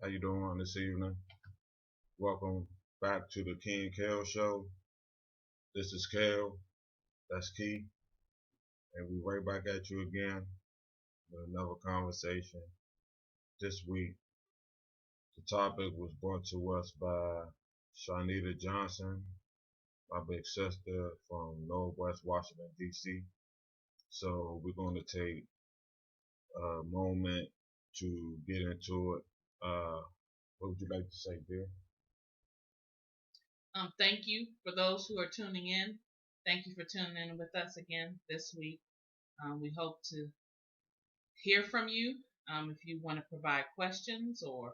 How you doing this evening? Welcome back to the Kel Show. This is Kel, that's Key, and we right back at you again with another conversation. This week, the topic was brought to us by Shanita Johnson, my big sister from Northwest Washington, D.C. So we're going to take a moment to get into it. What would you like to say, dear? Thank you for those who are tuning in. Thank you for tuning in with us again this week. We hope to hear from you. If you want to provide questions or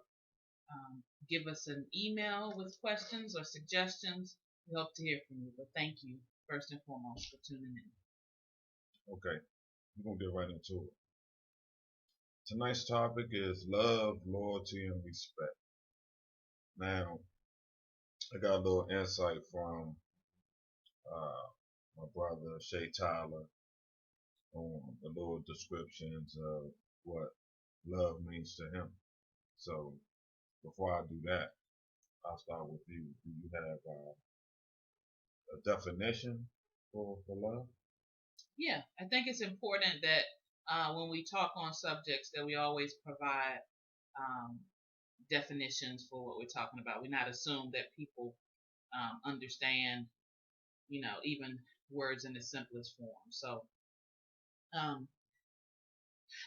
give us an email with questions or suggestions, we hope to hear from you. But thank you first and foremost for tuning in. Okay, we're going to get right into it. Tonight's topic is love, loyalty, and respect. Now, I got a little insight from uh, my brother Shay Tyler on the little descriptions of what love means to him. So, before I do that, I'll start with you. Do you have a definition for love? Yeah, I think it's important that when we talk on subjects that we always provide um, definitions for what we're talking about. We not assume that people understand, even words in the simplest form. So, um,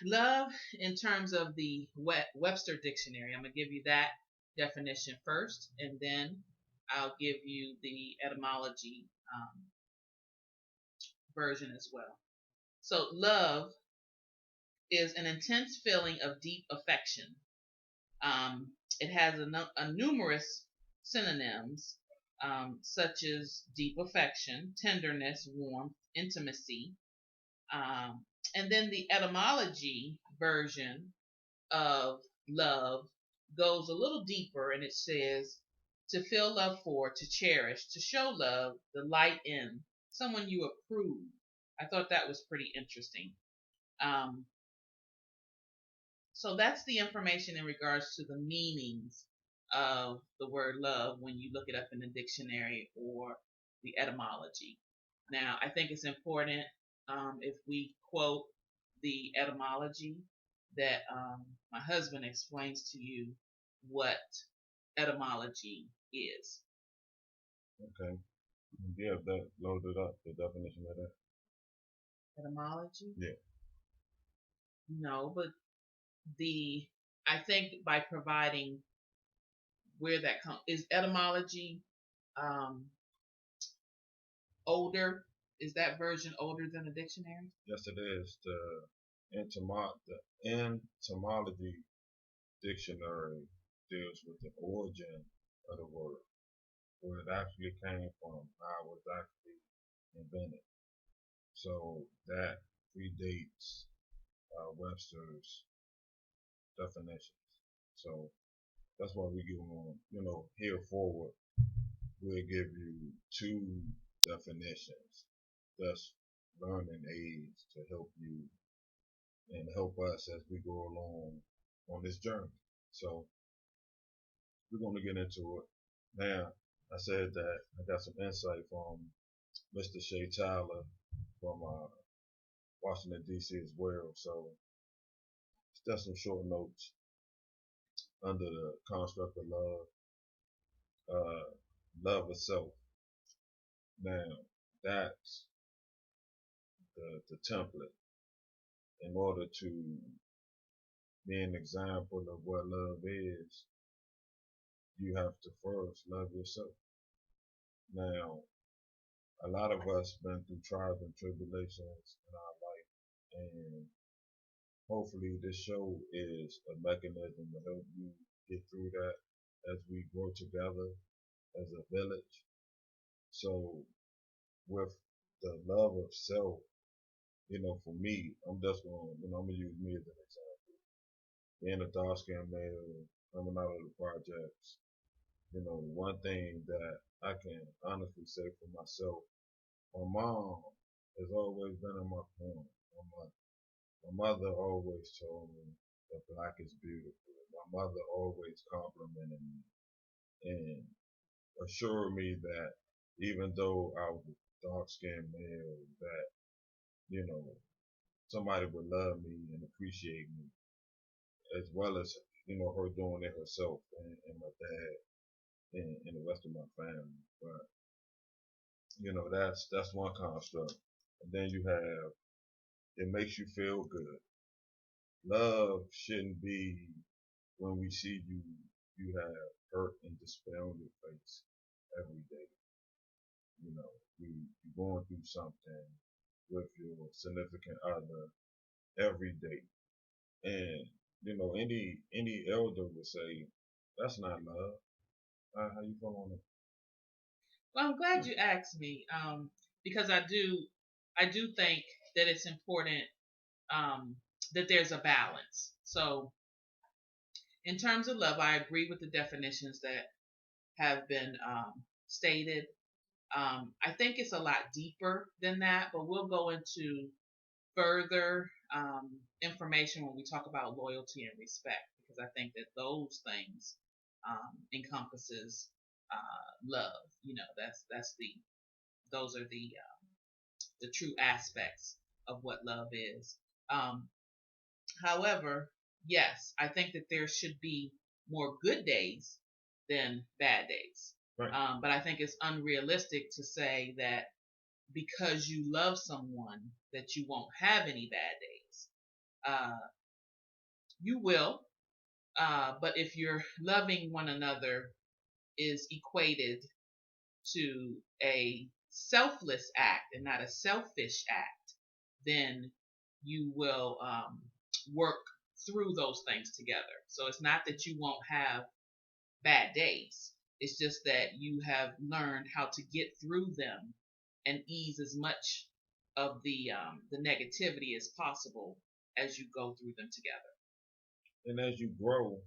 love, in terms of the Webster Dictionary, I'm going to give you that definition first, and then I'll give you the etymology version as well. So, love is an intense feeling of deep affection. It has a numerous synonyms, such as deep affection, tenderness, warmth, intimacy. Um, and then the etymology version of love goes a little deeper, and it says to feel love for, to cherish, to show love, delight in, someone you approve. I thought that was pretty interesting. Um, so that's the information in regards to the meanings of the word love when you look it up in the dictionary or the etymology. Now, I think it's important, if we quote the etymology, that my husband explains to you what etymology is. Okay. Do you have that loaded up, the definition of that? Etymology? Yeah. No, but the I think by providing where that comes is etymology um, older. Is that version older than the dictionary? Yes, it is. The entomology dictionary deals with the origin of the word, where it actually came from, how it was actually invented. So that predates Webster's definitions. So that's why we give them, here forward, we'll give you two definitions. That's learning aids to help you and help us as we go along on this journey. So we're going to get into it. Now, I said that I got some insight from Mr. Shay Tyler from Washington, D.C. as well. So it's just some short notes under the construct of love, uh, love of self. Now, that's the template in order to be an example of what love is. You have to first love yourself. Now, a lot of us been through trials and tribulations in our life, and hopefully this show is a mechanism to help you get through that as we grow together as a village. So with the love of self, for me, I'm gonna use me as an example. Being a dark skinned male coming out of the projects, one thing that I can honestly say for myself, my mom has always been in my corner. My mother always told me that black is beautiful. My mother always complimented me and assured me that even though I was a dark skinned male, that, you know, somebody would love me and appreciate me as well as, her doing it herself and my dad and the rest of my family. But, that's one construct. And then you have it makes you feel good. Love shouldn't be when we see you have hurt and despair on your face every day. You know, you're going through something with your significant other every day. And, any elder would say, that's not love. How you feel on it? Well, I'm glad you asked me, because I do think that it's important, um, that there's a balance. So, in terms of love, I agree with the definitions that have been stated. I think it's a lot deeper than that, but we'll go into further information when we talk about loyalty and respect, because I think that those things encompasses love. That's the those are the true aspects of what love is. Um, However, yes, I think that there should be more good days than bad days. Right. But I think it's unrealistic to say that because you love someone that you won't have any bad days. Uh, you will, but if your loving one another is equated to a selfless act and not a selfish act, then you will work through those things together. So it's not that you won't have bad days. It's just that you have learned how to get through them and ease as much of the negativity as possible as you go through them together. And as you grow,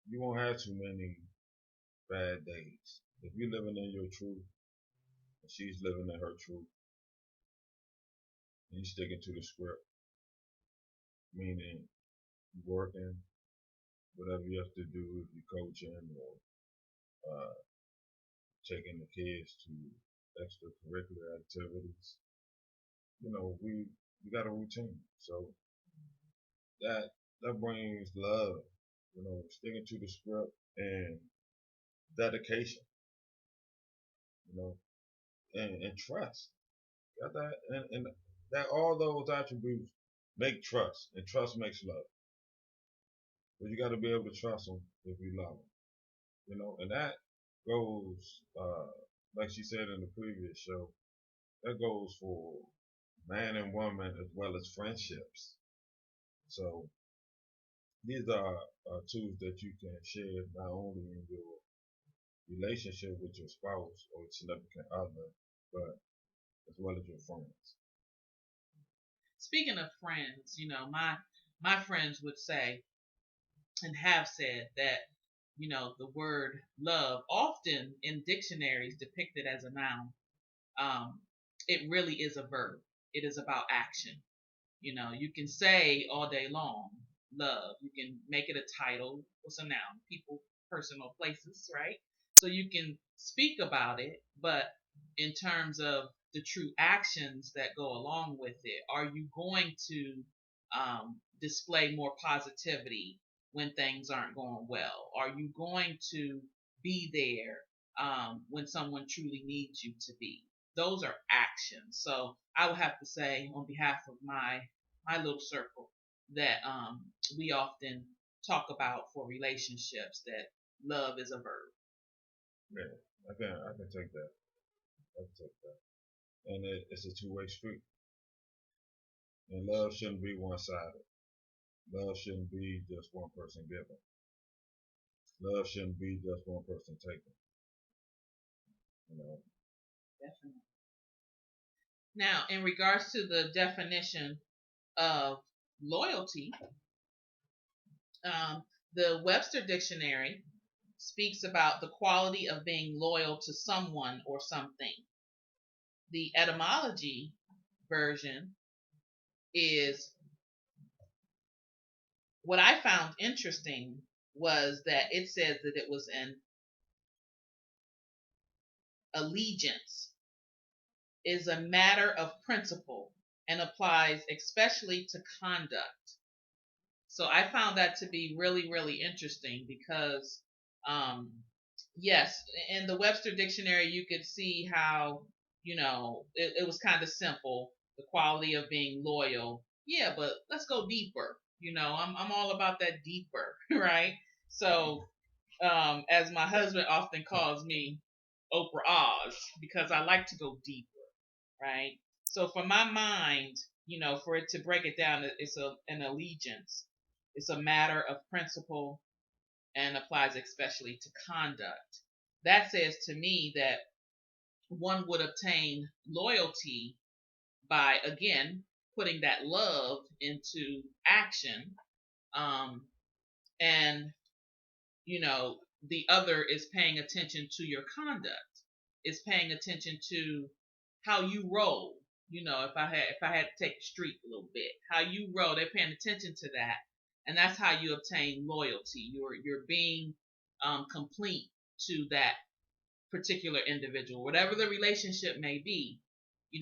you won't have too many bad days. If you're living in your truth and she's living in her truth, and you sticking to the script, meaning you working, whatever you have to do, if you're coaching or uh, taking the kids to extracurricular activities, we got a routine. So that that brings love, sticking to the script and dedication, you know, and trust. Got that, and that all those attributes make trust, and trust makes love. But you got to be able to trust them if you love them, and that goes, like she said in the previous show, that goes for man and woman as well as friendships. So these are tools that you can share not only in your relationship with your spouse or significant other, but as well as your friends. Speaking of friends, my friends would say and have said that the word love, often in dictionaries depicted as a noun, um, it really is a verb. It is about action. You can say all day long love. You can make it a title. What's a noun? People, person, or places, right? So you can speak about it, but in terms of the true actions that go along with it, are you going to display more positivity when things aren't going well? Are you going to be there when someone truly needs you to be? Those are actions. So I would have to say, on behalf of my little circle, that we often talk about for relationships that love is a verb. Yeah, I can take that. I can take that. And it's a two-way street. And love shouldn't be one-sided. Love shouldn't be just one person giving. Love shouldn't be just one person taking. You know. Definitely. Now, in regards to the definition of loyalty, um, the Webster Dictionary speaks about the quality of being loyal to someone or something. The etymology version is what I found interesting was that it says that it was an allegiance is a matter of principle and applies especially to conduct. So I found that to be really, really interesting because, um, yes, in the Webster Dictionary, you could see how, it was kind of simple, the quality of being loyal. Yeah, but let's go deeper. I'm all about that deeper, right? So, as my husband often calls me, Oprah Oz, because I like to go deeper, right? So for my mind, for it to break it down, it's an allegiance. It's a matter of principle and applies especially to conduct. That says to me that one would obtain loyalty by, again, putting that love into action. And, the other is paying attention to your conduct, is paying attention to how you roll. If I had to take the street a little bit, how you roll, they're paying attention to that, and that's how you obtain loyalty. You're being complete to that particular individual, whatever the relationship may be.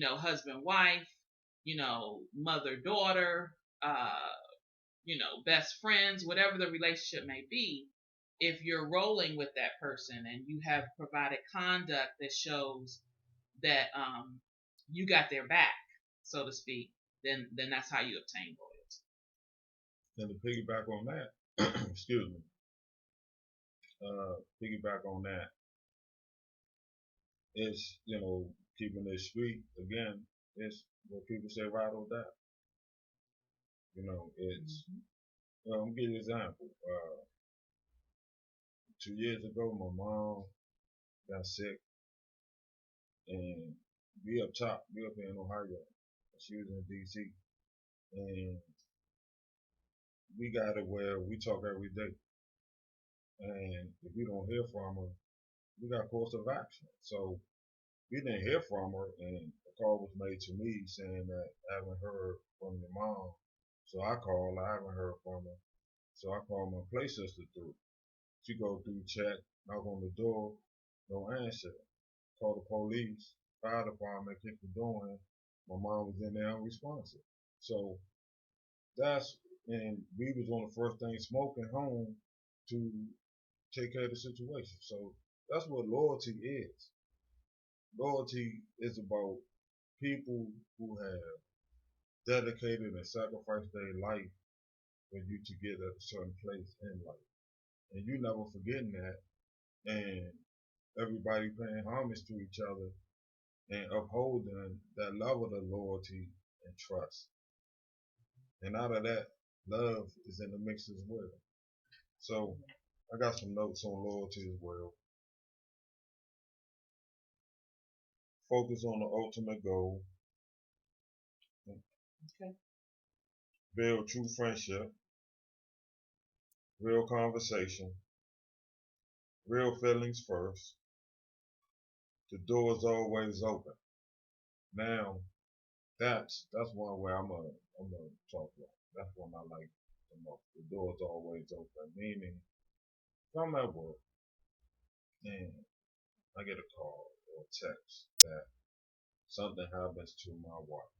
Husband, wife, mother, daughter, best friends, whatever the relationship may be. If you're rolling with that person and you have provided conduct that shows that you got their back, so to speak, then that's how you obtain loyalty. And to piggyback on that, excuse me, piggyback on that is, keeping it street again, is what people say ride or die. It's, I'm gonna give you an example. 2 years ago, my mom got sick, and we up top, we up here in Ohio. She was in DC, and we got it where we talk every day. And if we don't hear from her, we got course of action. So we didn't hear from her, and a call was made to me saying that I haven't heard from your mom. So I called, I haven't heard from her. So I called my play sister through. She go through, check, knock on the door, no answer. Call the police, fire department, kick the door in. My mom was in there unresponsive. So that's, and we was on the first thing smoking home to take care of the situation. So that's what loyalty is. Loyalty is about people who have dedicated and sacrificed their life for you to get at a certain place in life. And you never forgetting that, and everybody paying homage to each other and upholding that level of loyalty and trust. And out of that, love is in the mix as well. So I got some notes on loyalty as well. Focus on the ultimate goal. Okay. Build true friendship. Real conversation. Real feelings first. The door is always open. Now, that's one way I'm gonna talk about. That's one I like the most. The door is always open, meaning if I'm at work and I get a call or a text that something happens to my wife,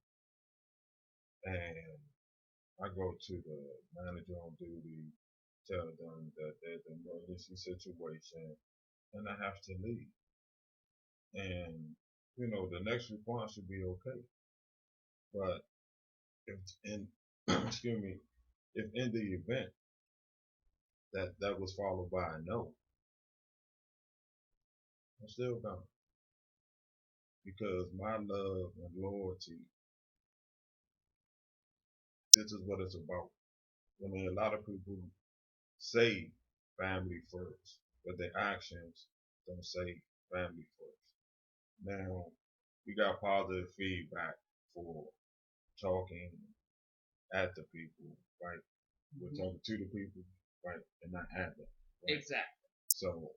and I go to the manager on duty, tell them that there's an emergency situation, and I have to leave. And the next response should be okay. But if in excuse me, if in the event that was followed by a no, I'm still gone because my love and loyalty, this is what it's about. I mean, a lot of people say family first, but their actions don't say family first. Now, we got positive feedback for talking at the people, right? We're talking to the people, right, and not at them. Right? Exactly. So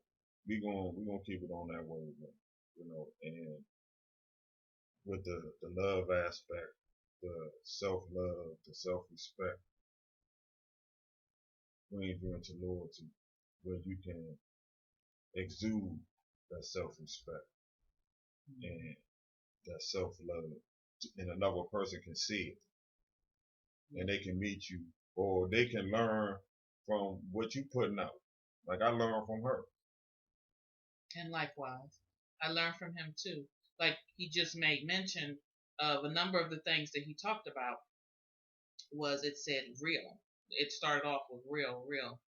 we gonna keep it on that way, and with the love aspect, the self love, the self respect, brings you into loyalty, where you can exude that self-respect and that self-love, and another person can see it, and they can meet you, or they can learn from what you putting out. Like I learned from her. And likewise, I learned from him too. Like he just made mention of a number of the things that he talked about was it said real. It started off with real, real.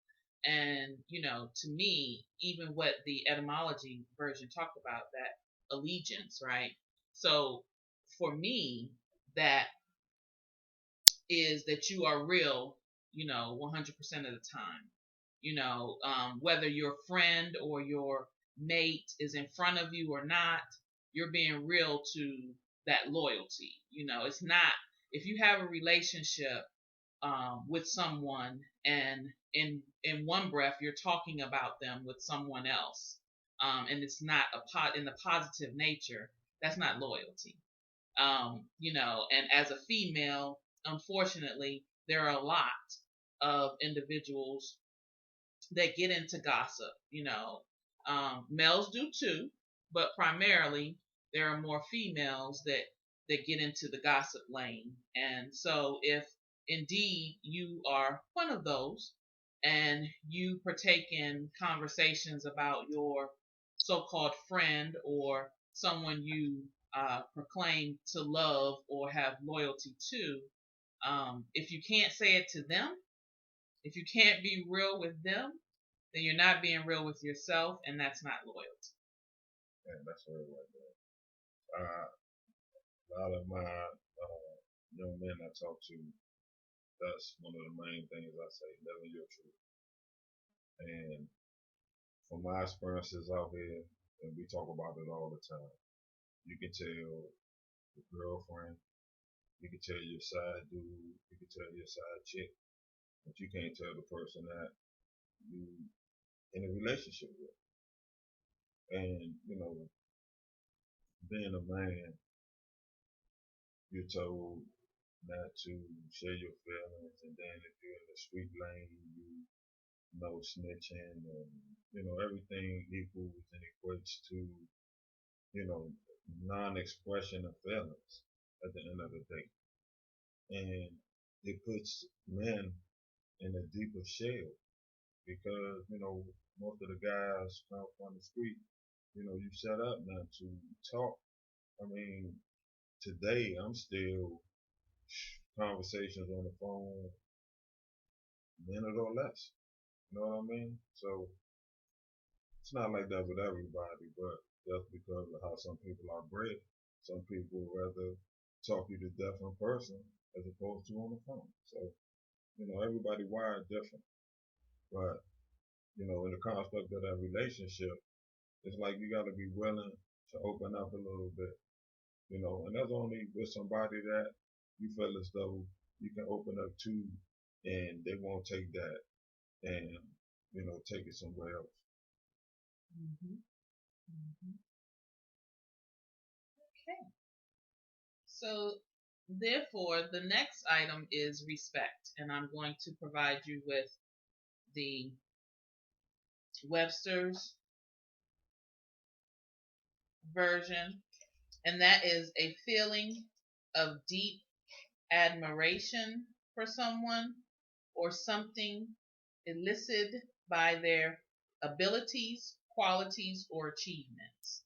And, to me, even what the etymology version talked about, that allegiance, right? So for me, that is that you are real, 100% of the time. Whether your friend or your mate is in front of you or not, you're being real to that loyalty. It's not, if you have a relationship with someone, and in one breath you're talking about them with someone else, and it's not in the positive nature, that's not loyalty. And as a female, unfortunately, there are a lot of individuals that get into gossip. Males do too, but primarily there are more females that get into the gossip lane. And so, if indeed you are one of those, and you partake in conversations about your so-called friend or someone you proclaim to love or have loyalty to, if you can't say it to them, if you can't be real with them, then you're not being real with yourself, and that's not loyalty. And that's what it was. A lot of my young men I talk to, that's one of the main things I say: living your truth. And from my experiences out here, and we talk about it all the time, you can tell your girlfriend, you can tell your side dude, you can tell your side chick, but you can't tell the person that you in a relationship with. And being a man, you're told not to share your feelings, and then if you're in the street lane, you know snitching, and everything equals and equates to non-expression of feelings at the end of the day, and it puts men in a deeper shell because most of the guys out on the street, you set up now to talk. I mean, today I'm still conversations on the phone, minute or less. You know what I mean? So it's not like that with everybody, but that's because of how some people are bred. Some people rather talk you to death in person as opposed to on the phone. So, everybody wired different. But, in the construct of that relationship, it's like you gotta be willing to open up a little bit, and that's only with somebody that you feel as though you can open up to, and they won't take that and take it somewhere else. Mm-hmm. Mm-hmm. Okay. So, therefore, the next item is respect, and I'm going to provide you with the Webster's version, and that is a feeling of deep admiration for someone or something elicited by their abilities, qualities, or achievements.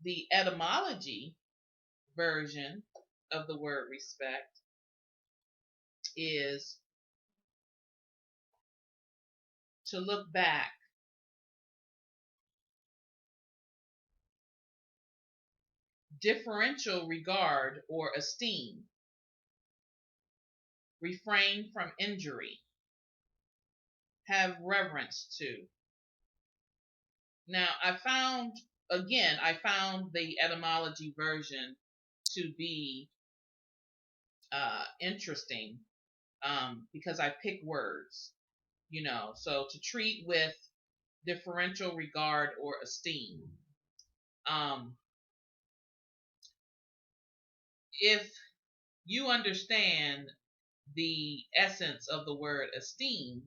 The etymology version of the word respect is to look back, differential regard or esteem, refrain from injury, have reverence to. Now, I found the etymology version to be interesting, because I pick words, so to treat with differential regard or esteem. If you understand the essence of the word esteem,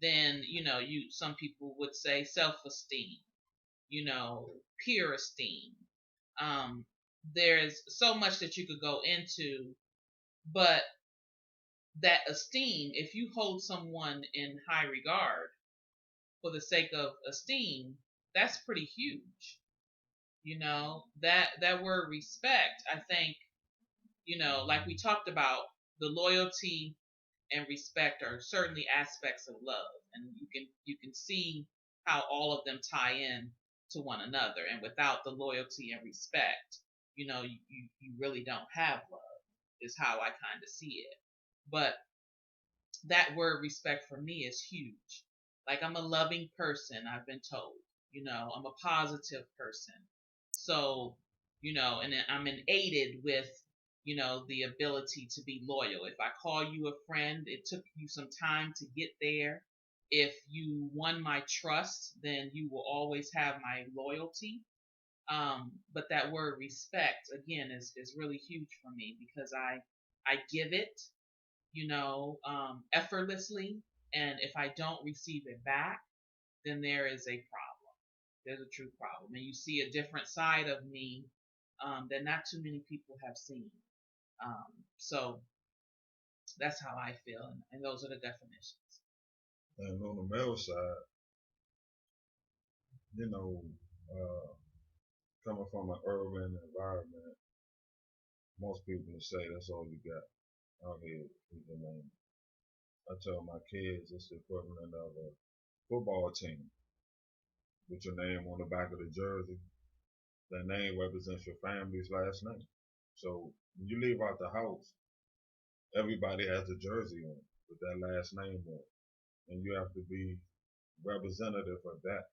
then you some people would say self-esteem, peer esteem. Um, there's so much that you could go into, but that esteem, if you hold someone in high regard for the sake of esteem, that's pretty huge. That word respect, I think, like we talked about, the loyalty and respect are certainly aspects of love, and you can see how all of them tie in to one another. And without the loyalty and respect, you really don't have love, is how I kind of see it. But that word respect for me is huge. Like, I'm a loving person, I've been told. I'm a positive person. So, and then I'm aided with, the ability to be loyal. If I call you a friend, it took you some time to get there. If you won my trust, then you will always have my loyalty. But that word respect, again, is really huge for me, because I give it, effortlessly. And if I don't receive it back, then there is a problem. There's a true problem. And you see a different side of me that not too many people have seen. So that's how I feel. And those are the definitions. And on the male side, you know, uh, coming from an urban environment, most people will say that's all you got out here is your name. I tell my kids it's the equivalent of a football team with your name on the back of the jersey. That name represents your family's last name. So when you leave out the house, everybody has a jersey on with that last name on, and you have to be representative of that.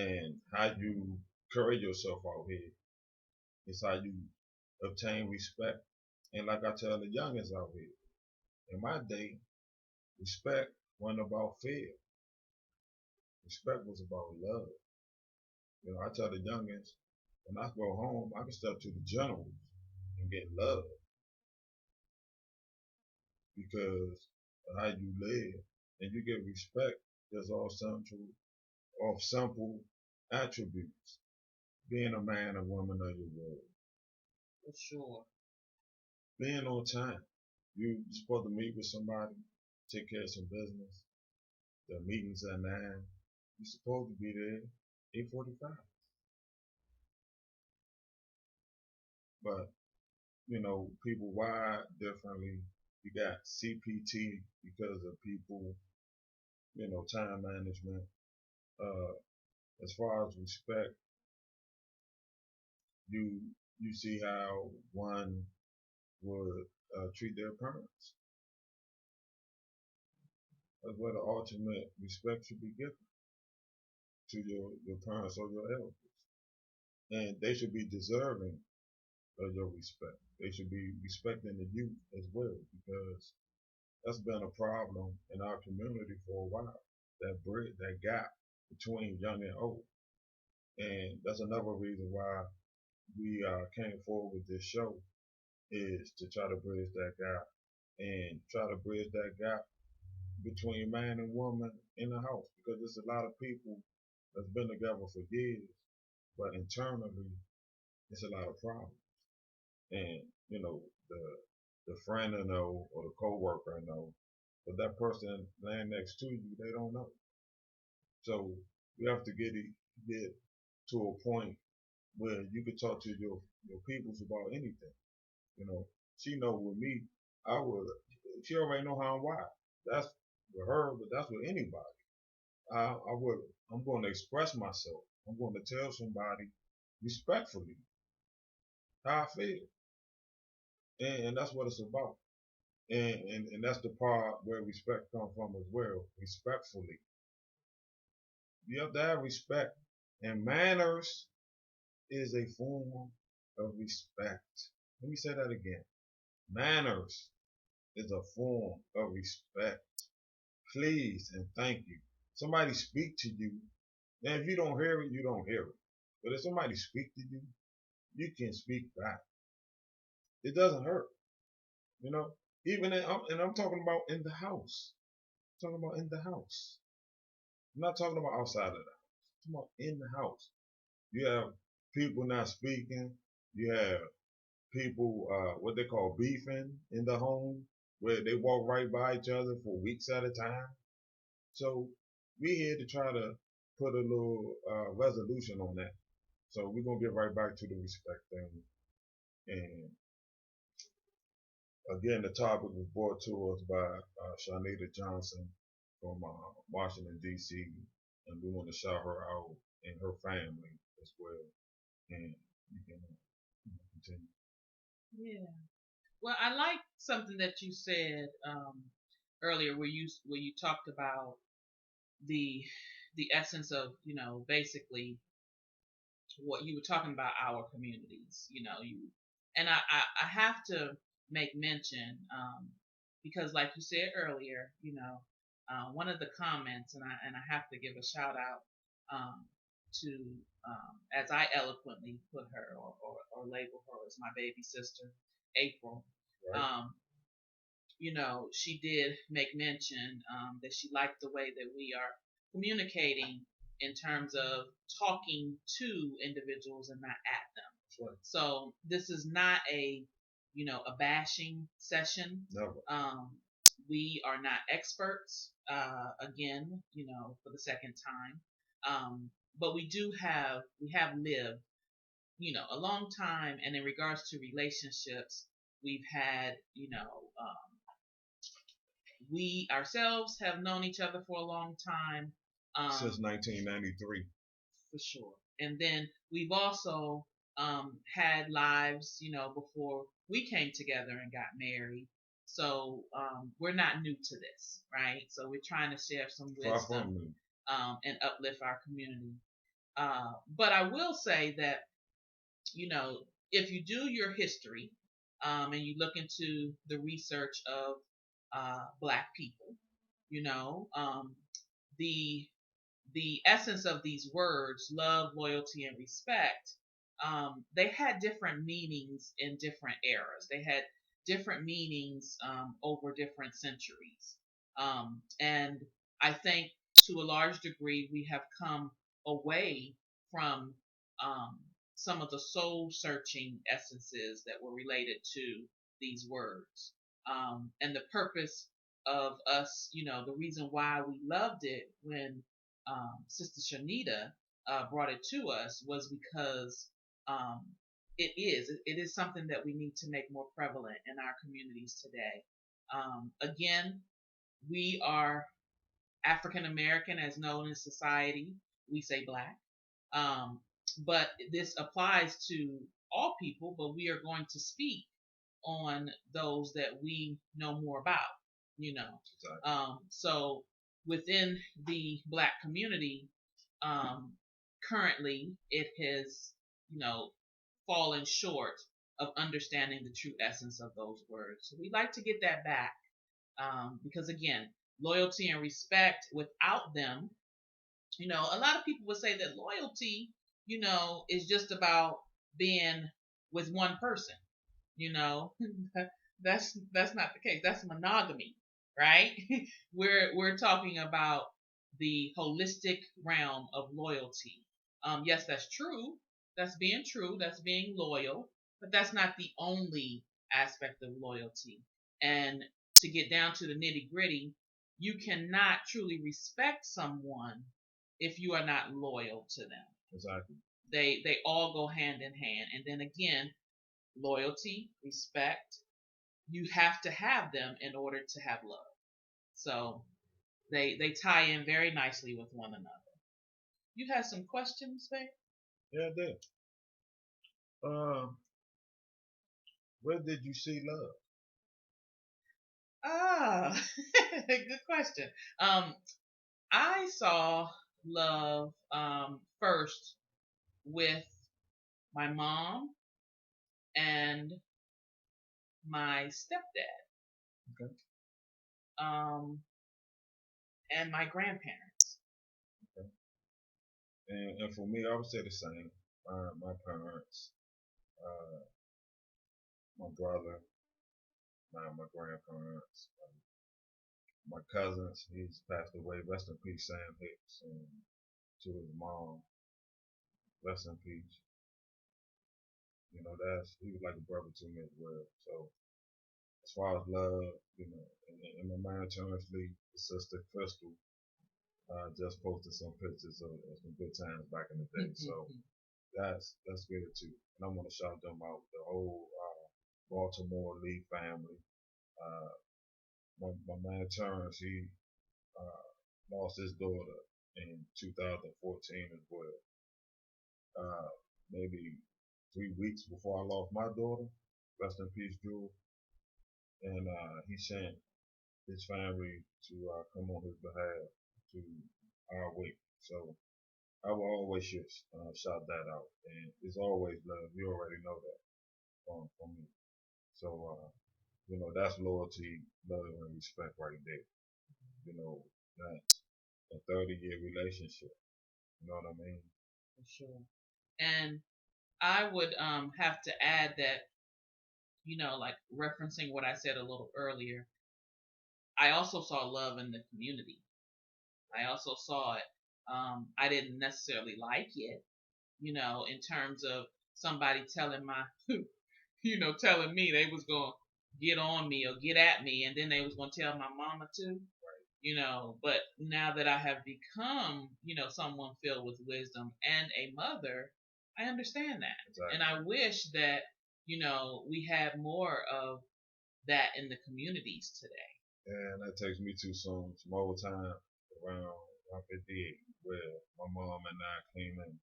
And how you carry yourself out here is how you obtain respect. And like I tell the youngest out here, in my day, respect wasn't about fear. Respect was about love. I tell the youngins, when I go home, I can step to the generals and get love because of how you live. And you get respect just off simple attributes. Being a man or woman of your word. For sure. Being on time. You're supposed to meet with somebody, take care of some business. The meeting's at 9. You're supposed to be there 8:45. But people wired differently. You got CPT because of people, time management. Uh, as far as respect, you you see how one would treat their parents. That's where the ultimate respect should be given to your parents or your elders, and they should be deserving of your respect. They should be respecting the youth as well, because that's been a problem in our community for a while. That gap between young and old, and that's another reason why we came forward with this show, is to try to bridge that gap and try to bridge that gap between man and woman in the house, because there's a lot of people that's been together for years, but internally it's a lot of problems. And the the friend I know or the coworker I know, but that person laying next to you, they don't know. So we have to get to a point where you can talk to your peoples about anything. She know with me, I would. She already know how I'm wired. That's with her, but that's with anybody. I would. I'm going to express myself. I'm going to tell somebody respectfully how I feel, and that's what it's about. And that's the part where respect comes from as well. Respectfully, you have to have respect, and manners is a form of respect. Let me say that again. Manners is a form of respect. Please and thank you. Somebody speak to you. Now, if you don't hear it, you don't hear it. But if somebody speak to you, you can speak back. It doesn't hurt. You know, Even and I'm talking about in the house. I'm talking about in the house. I'm not talking about outside of the house. I'm talking about in the house. You have people not speaking. You have people what they call beefing in the home, where they walk right by each other for weeks at a time. So we're here to try to put a little resolution on that. So we're gonna get right back to the respect thing. And again, the topic was brought to us by Shanita Johnson from Washington D.C. and we want to shout her out and her family as well. And you can continue. Yeah. Well, I like something that you said earlier, where you talked about the the essence of, basically what you were talking about, our communities. And I have to make mention, because like you said earlier, one of the comments, and I have to give a shout out to, as I eloquently put her, or label her as my baby sister, April. Right. She did make mention that she liked the way that we are communicating in terms of talking to individuals and not at them. Right. So this is not a bashing session. Never. We are not experts, again, for the second time. But we have lived, a long time. And in regards to relationships, we've had, we ourselves have known each other for a long time. Since 1993. For sure. And then we've also had lives, before we came together and got married. So we're not new to this, right? So we're trying to share some wisdom and uplift our community. But I will say that, if you do your history and you look into the research of Black people, the essence of these words, love, loyalty, and respect, they had different meanings in different eras. They had different meanings over different centuries. And I think to a large degree, we have come away from some of the soul searching essences that were related to these words. And the purpose of us, the reason why we loved it when Sister Shanita brought it to us was because it is something that we need to make more prevalent in our communities today. Again, we are African American, as known in society. We say Black, but this applies to all people. But we are going to speak on those that we know more about. Exactly. So within the Black community, currently it has, fallen short of understanding the true essence of those words. So we'd like to get that back, because again, loyalty and respect, without them, a lot of people would say that loyalty, is just about being with one person. You know, that's not the case. That's monogamy, right? We're talking about the holistic realm of loyalty. Yes, that's true. That's being true. That's being loyal, but that's not the only aspect of loyalty. And to get down to the nitty gritty, you cannot truly respect someone if you are not loyal to them. Exactly. They all go hand in hand. And then again, loyalty, respect, you have to have them in order to have love. So they tie in very nicely with one another. You had some questions, babe? Yeah, I did. Where did you see love? Ah, good question. I saw love first with my mom and my stepdad, Okay. And my grandparents. Okay. And for me, I would say the same. My parents, uh, my brother, my grandparents, my cousins. He's passed away. Rest in peace, Sam Hicks, and to his mom. Rest in peace. He was like a brother to me as well. So as far as love, and my mind currently, the sister Crystal just posted some pictures of some good times back in the day. So that's good too. And I want to shout them out, the whole Baltimore Lee family. Uh, my man Terrence, he lost his daughter in 2014 as well. Maybe 3 weeks before I lost my daughter. Rest in peace, Jewel. And he sent his family to come on his behalf to our wake. So I will always shout that out. And it's always love. You already know that from me. So, that's loyalty, love, and respect right there. That's a 30-year relationship. You know what I mean? For sure. And I would have to add that, like referencing what I said a little earlier, I also saw love in the community. I also saw it. I didn't necessarily like it, in terms of somebody telling telling me they was going to get on me or get at me, and then they was going to tell my mama too. But now that I have become, someone filled with wisdom and a mother, I understand that. Exactly. And I wish that, we had more of that in the communities today. And that takes me to some old time around 158 where my mom and I came in and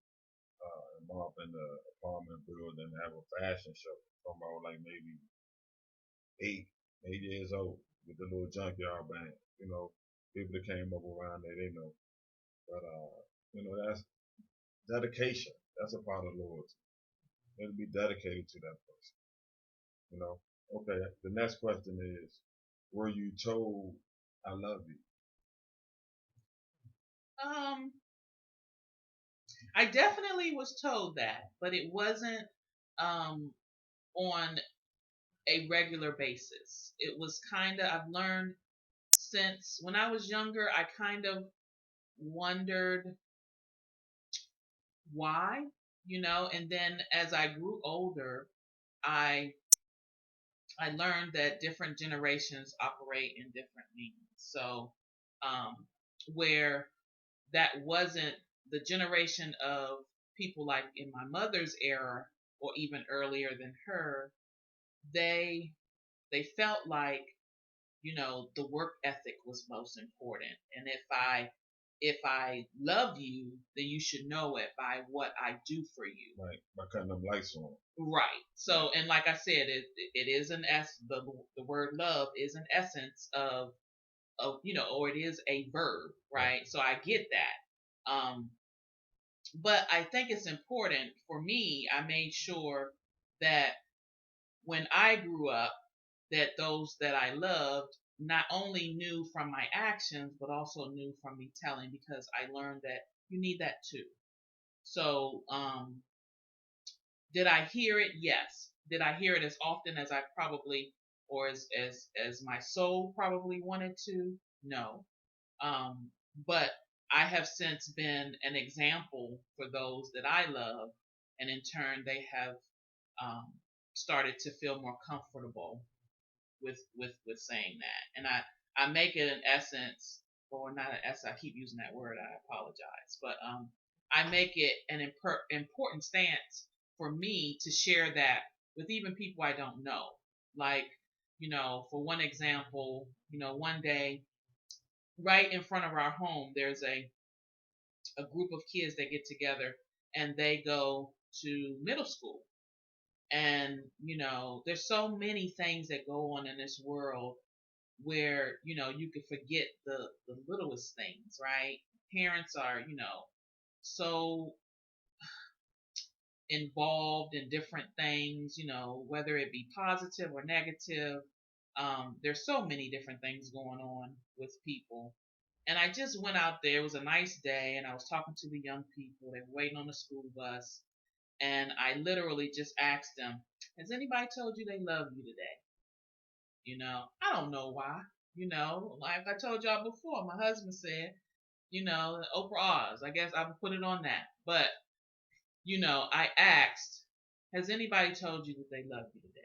mom in the apartment building and have a fashion show. Talking about like maybe 8 years old with the little junkyard band. People that came up around there, they know. But that's dedication. That's a part of loyalty. You have to be dedicated to that person. Okay, the next question is, were you told I love you? I definitely was told that, but it wasn't on a regular basis. It was I've learned since when I was younger, I kind of wondered why, and then as I grew older, I I learned that different generations operate in different means. So, where that wasn't the generation of people like in my mother's era or even earlier than her, they they felt like, the work ethic was most important. And if I love you, then you should know it by what I do for you. Right, by cutting them lights on. Right. So, and like I said, it is the word love is an essence of or it is a verb, right? So I get that. But I think it's important for me. I made sure that when I grew up, that those that I loved not only knew from my actions, but also knew from me telling, because I learned that you need that too. So, did I hear it? Yes. Did I hear it as often as I probably, or as my soul probably wanted to? No. Um, but I have since been an example for those that I love, and in turn, they have um, started to feel more comfortable with saying that. And I make it an essence, or not an essence. I keep using that word. I apologize, but I make it an important stance for me to share that with even people I don't know. Like, for one example, one day right in front of our home, there's a group of kids that get together and they go to middle school. And, there's so many things that go on in this world where, you could forget the littlest things, right? Parents are, so involved in different things, whether it be positive or negative. There's so many different things going on with people. And I just went out there. It was a nice day, and I was talking to the young people. They were waiting on the school bus. And I literally just asked them, has anybody told you they love you today? I don't know why. Like I told y'all before, my husband said, Oprah Oz. I guess I would put it on that. But, I asked, has anybody told you that they love you today?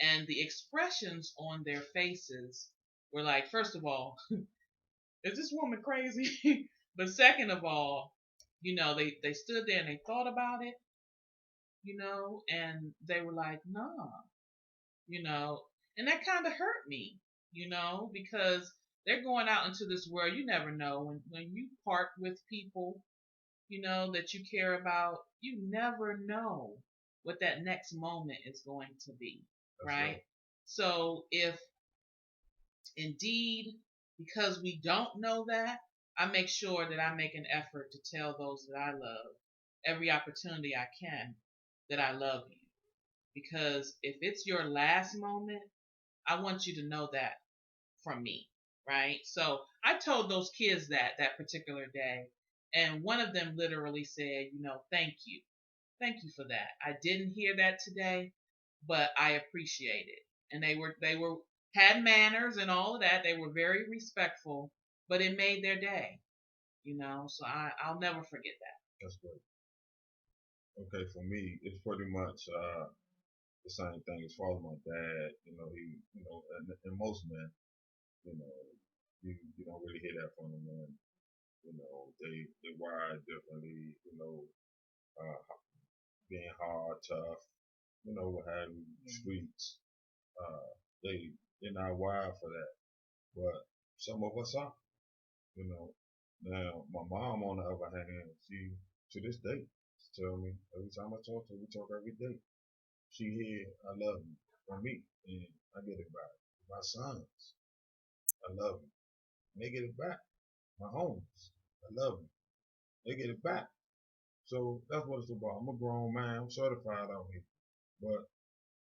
And the expressions on their faces were like, first of all, is this woman crazy? But second of all, they stood there and they thought about it, and they were like, nah, you know, and that kind of hurt me, because they're going out into this world. You never know when you part with people, that you care about, you never know what that next moment is going to be, That's right? right. So if indeed, because we don't know that, I make sure that I make an effort to tell those that I love every opportunity I can that I love you. Because if it's your last moment, I want you to know that from me, right? So I told those kids that particular day, and one of them literally said, thank you. Thank you for that. I didn't hear that today, but I appreciate it. And they were had manners and all of that. They were very respectful, but it made their day, So I'll never forget that. That's great. Okay, for me, it's pretty much the same thing as far as my dad. And most men, you know, you don't really hear that from them men. They wire differently. Uh, being hard, tough. What have you, streets. Uh, they're not wired for that. But some of us are. You know. Now, my mom, on the other hand, she to this day tell me every time I talk to her, we talk every day. She hear I love you from me, and I get it back. My sons, I love you. And they get it back. My homies, I love you. They get it back. So that's what it's about. I'm a grown man. I'm certified out here, but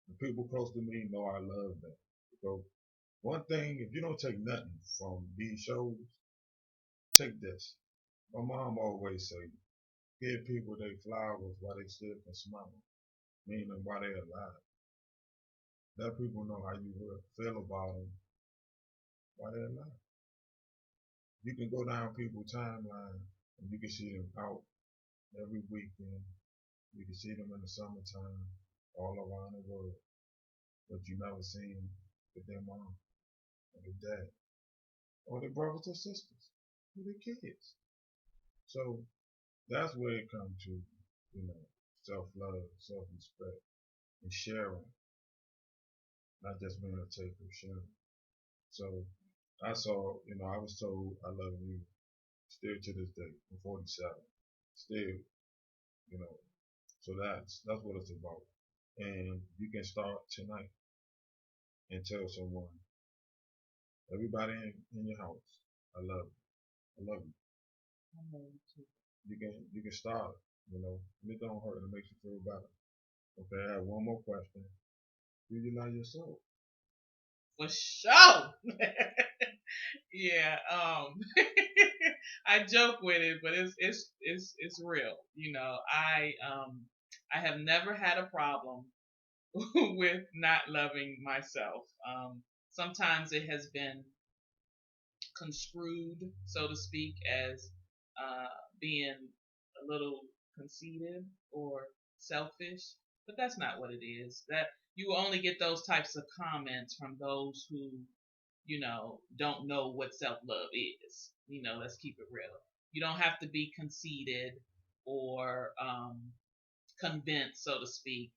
the people close to me know I love them. So one thing, if you don't take nothing from these shows, take this. My mom always say, give people their flowers while they still can smile, meaning while they're alive. Let people know how you feel about them while they're alive. You can go down people's timeline and you can see them out every weekend. You can see them in the summertime all around the world, but you never see them with their mom or their dad or their brothers or sisters or their kids. So that's where it comes to, self-love, self-respect, and sharing, not just being a taker, sharing. So I was told I love you still to this day. I'm 47. Still, you know. So that's what it's about. And you can start tonight and tell someone, everybody in your house, I love you. I love you. I love you too. You can start it, and it don't hurt and it makes you feel better. Okay, I have one more question. Do you love yourself? For sure. Yeah. I joke with it, but it's real. I have never had a problem with not loving myself. Sometimes it has been construed, so to speak, as uh, being a little conceited or selfish, but that's not what it is. That you will only get those types of comments from those who, don't know what self love is. Let's keep it real. You don't have to be conceited or convinced, so to speak,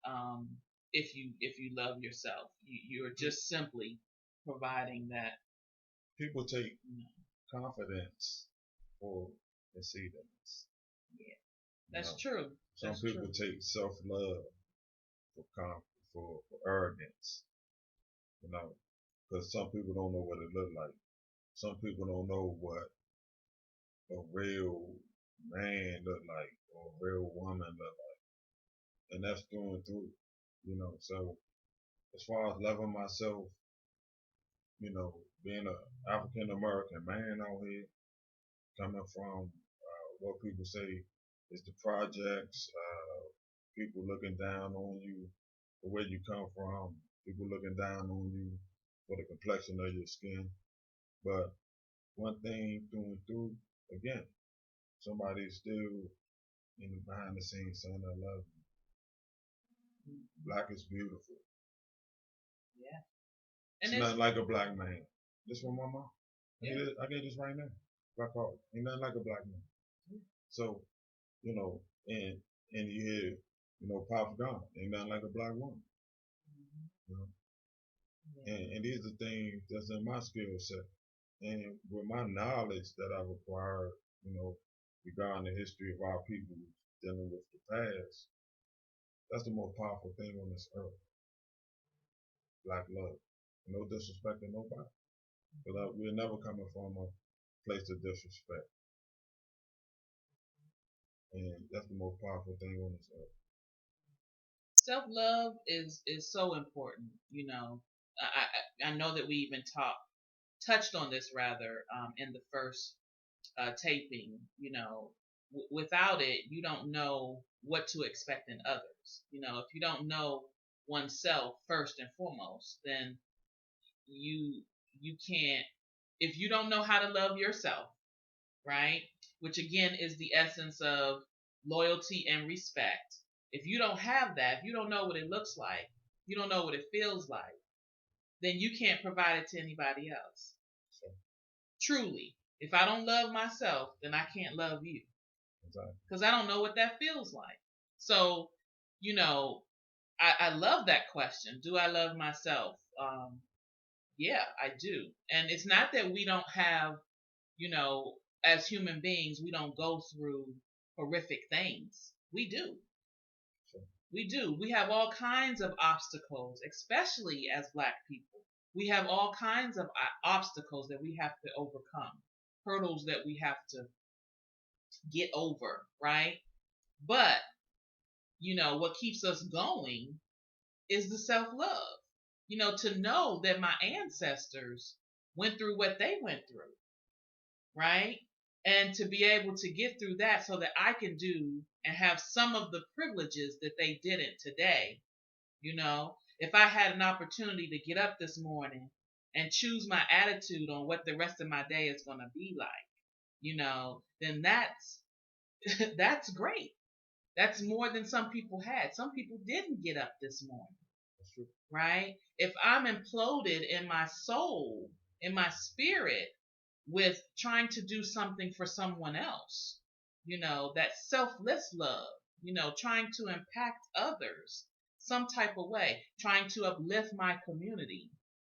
um, if you love yourself. You're just simply providing that. People take You know, confidence for concedence. yeah, You that's know, true. some That's people true. take self-love for arrogance. You know, because some people don't know what it look like. Some people don't know what a real man look like or a real woman look like, and that's through and through. So as far as loving myself, being a African American man out here, coming from what people say is the projects, people looking down on you, the way you come from. people looking down on you for the complexion of your skin. But one thing through and through, again, somebody's still in the behind the scenes saying I love you. Black is beautiful. Yeah. And it's nothing like a black man. This from my mom. Yeah. I get this right now. Black heart. Ain't nothing like a black man. So, you know, and you hear, you know, Pop Gun. Ain't nothing like a black woman. You know? Yeah. And these are things that's in my skill set. And with my knowledge that I've acquired, you know, regarding the history of our people dealing with the past, that's the most powerful thing on this earth. Black love. No disrespect to nobody. But we're never coming from a place of disrespect. And that's the most powerful thing on this earth. Self-love is so important. You know, I know that we even touched on this rather in the first taping. You know, without it, you don't know what to expect in others. You know, if you don't know oneself first and foremost, then you can't. If you don't know how to love yourself, right? Which again is the essence of loyalty and respect. If you don't have that, if you don't know what it looks like, you don't know what it feels like, then you can't provide it to anybody else. Sure. Truly. If I don't love myself, then I can't love you. Because I don't know what that feels like. So, you know, I love that question. Do I love myself? Yeah, I do. And it's not that we don't have, you know, as human beings, we don't go through horrific things. We do. Sure. We do. We have all kinds of obstacles, especially as Black people. We have all kinds of obstacles that we have to overcome, hurdles that we have to get over, right? But, you know, what keeps us going is the self-love. You know, to know that my ancestors went through what they went through, right? And to be able to get through that so that I can do and have some of the privileges that they didn't today. You know, if I had an opportunity to get up this morning and choose my attitude on what the rest of my day is going to be like, you know, then that's that's great. That's more than some people had. Some people didn't get up this morning. That's true. Right? If I'm imploded in my soul, in my spirit, with trying to do something for someone else, you know, that selfless love, you know, trying to impact others some type of way, trying to uplift my community,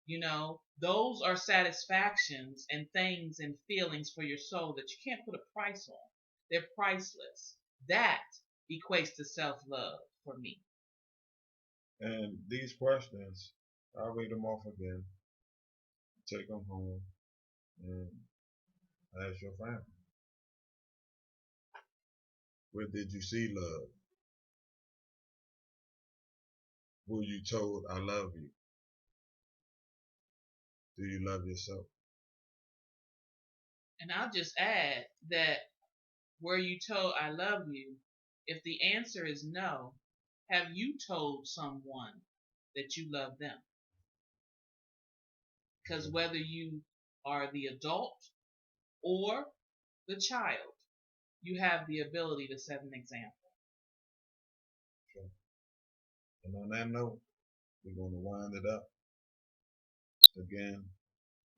you know, those are satisfactions and things and feelings for your soul that you can't put a price on. They're priceless. That equates to self-love for me. And these questions, I'll read them off again, take them home, and ask your family. Where did you see love? Who you told I love you? Do you love yourself? And I'll just add that were you told I love you, if the answer is no, have you told someone that you love them? Because whether you are the adult or the child, you have the ability to set an example. Sure. And on that note, we're going to wind it up. Again,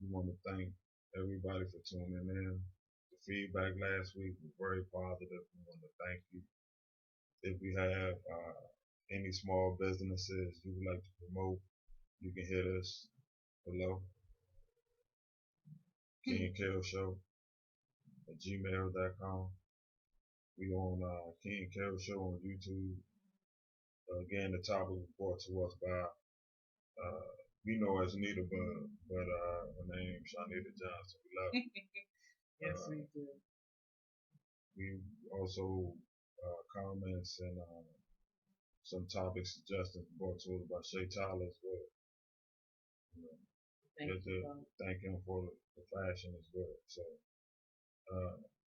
we want to thank everybody for tuning in. The feedback last week was very positive. We want to thank you. If you have any small businesses you would like to promote, you can hit us below. KIANDKELSHOW at gmail.com. We on Kel Show on YouTube. Again, the topic was brought to us by we know as Nita Bud, but her name Shanita Johnson. We love her. Yes, we do. We also comments and some topic suggestions brought to us by Shay Tyler as well. You know, thank him for the fashion as well. So,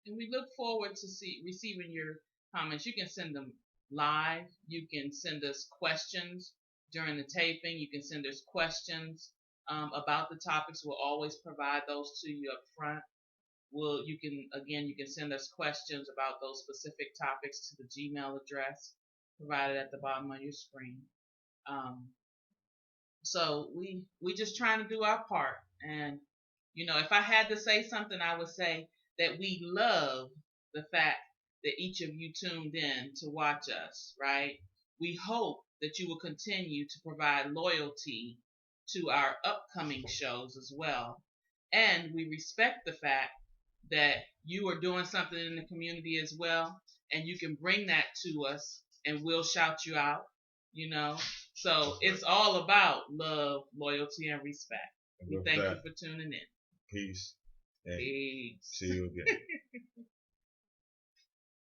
and we look forward to receiving your comments. You can send them live. You can send us questions during the taping. You can send us questions about the topics. We'll always provide those to you up front. You can send us questions about those specific topics to the Gmail address provided at the bottom of your screen. Um, so we just trying to do our part. And if I had to say something, I would say that we love the fact that each of you tuned in to watch us, right? We hope that you will continue to provide loyalty to our upcoming shows as well. And we respect the fact that you are doing something in the community as well, and you can bring that to us and we'll shout you out, you know. So it's all about love, loyalty, and respect. We thank you for tuning in. Peace. And Peace. see you again.